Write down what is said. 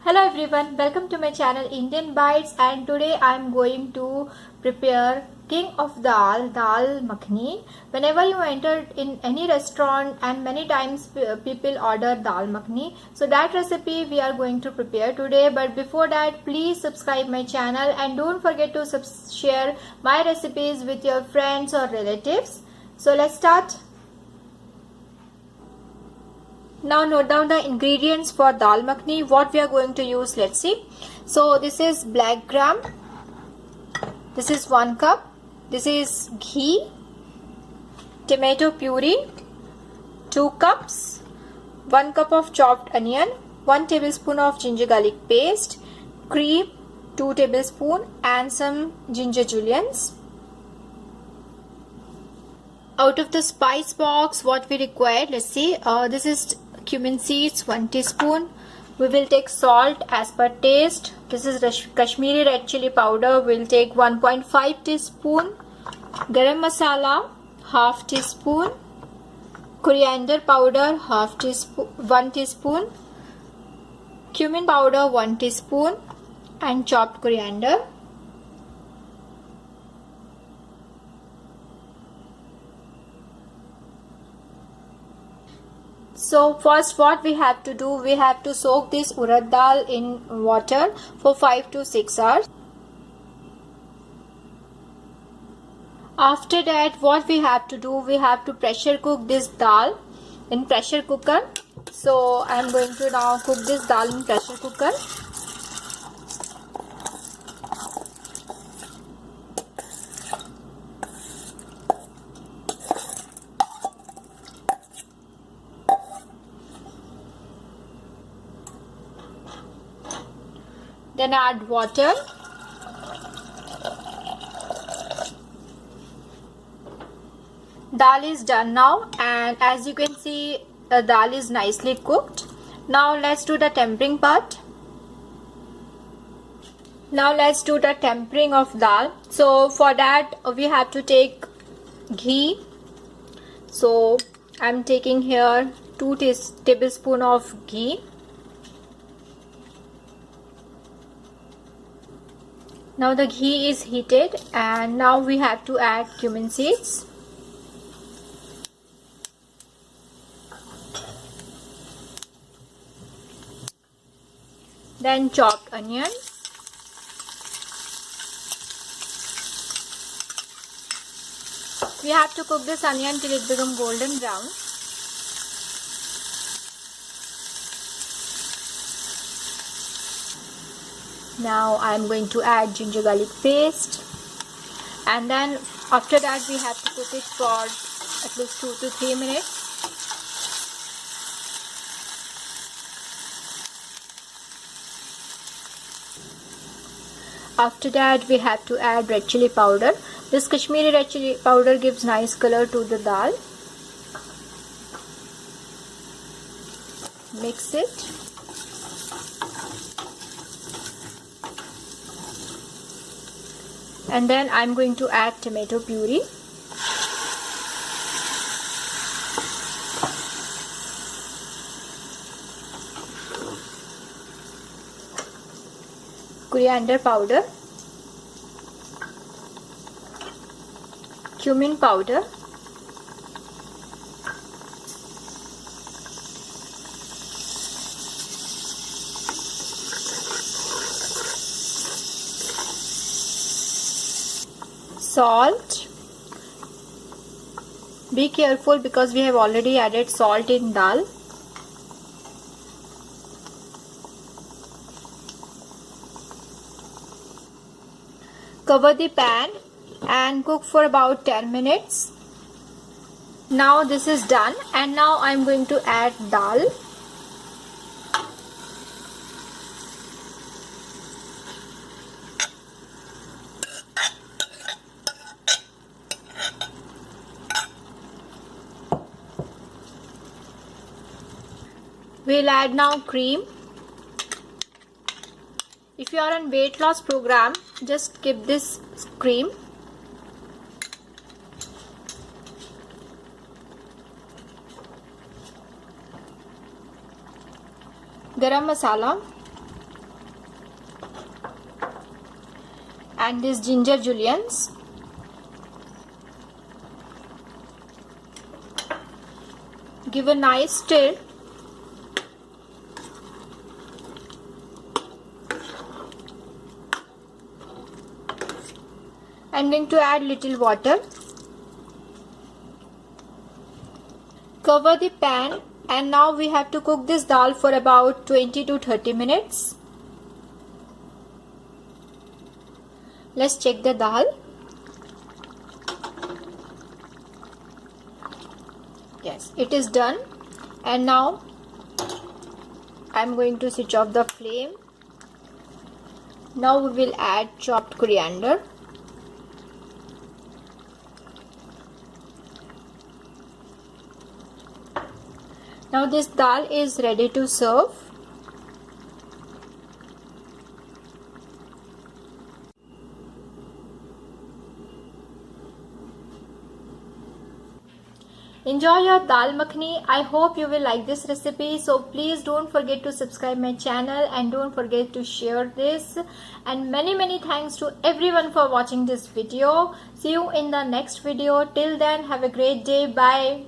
Hello everyone, welcome to my channel Indian Bites, and today I am going to prepare king of dal makhani. Whenever you enter in any restaurant and many times people order dal makhani, so that recipe we are going to prepare today. But before that, please subscribe my channel and don't forget to share my recipes with your friends or relatives. So let's start. Now note down the ingredients for dal makhani, what we are going to use. Let's see. So this is black gram, this is 1 cup, this is ghee, tomato puree 2 cups, 1 cup of chopped onion, 1 tablespoon of ginger garlic paste, cream 2 tablespoons, and some ginger juliennes. Out of the spice box, what we require, let's see. This is cumin seeds 1 teaspoon. We will take salt as per taste. This is Kashmiri red chili powder. We'll take 1.5 teaspoon. Garam masala half teaspoon. Coriander powder 1 teaspoon. Cumin powder 1 teaspoon, and chopped coriander. So first what we have to do, we have to soak this urad dal in water for 5 to 6 hours. After that, what we have to do, we have to pressure cook this dal in pressure cooker. So I am going to now cook this dal in pressure cooker. Then add water. Dal is done now, and as you can see, the dal is nicely cooked. Now let's do the tempering part. Now let's do the tempering of dal. So for that we have to take ghee. So I'm taking here 2 tablespoons of ghee. Now the ghee is heated, and now we have to add cumin seeds. Then chopped onion. We have to cook this onion till it becomes golden brown. Now I am going to add ginger garlic paste, and then after that we have to cook it for at least 2 to 3 minutes. After that we have to add red chili powder. This Kashmiri red chili powder gives nice color to the dal. Mix it. And then I'm going to add tomato puree. Coriander powder. Cumin powder. Salt. Be careful because we have already added salt in dal. Cover the pan and cook for about 10 minutes. Now this is done, and now I am going to add dal. We'll add now cream. If you are on weight loss program, just skip this cream. Garam masala. and this ginger juliennes. Give a nice stir. I'm going to add little water. Cover the pan, and now we have to cook this dal for about 20 to 30 minutes. Let's check the dal. Yes, it is done. And now I'm going to switch off the flame. Now we will add chopped coriander. Now this dal is ready to serve. Enjoy your dal makhani. I hope you will like this recipe. So please don't forget to subscribe my channel and don't forget to share this. And many thanks to everyone for watching this video. See you in the next video. Till then, have a great day. Bye.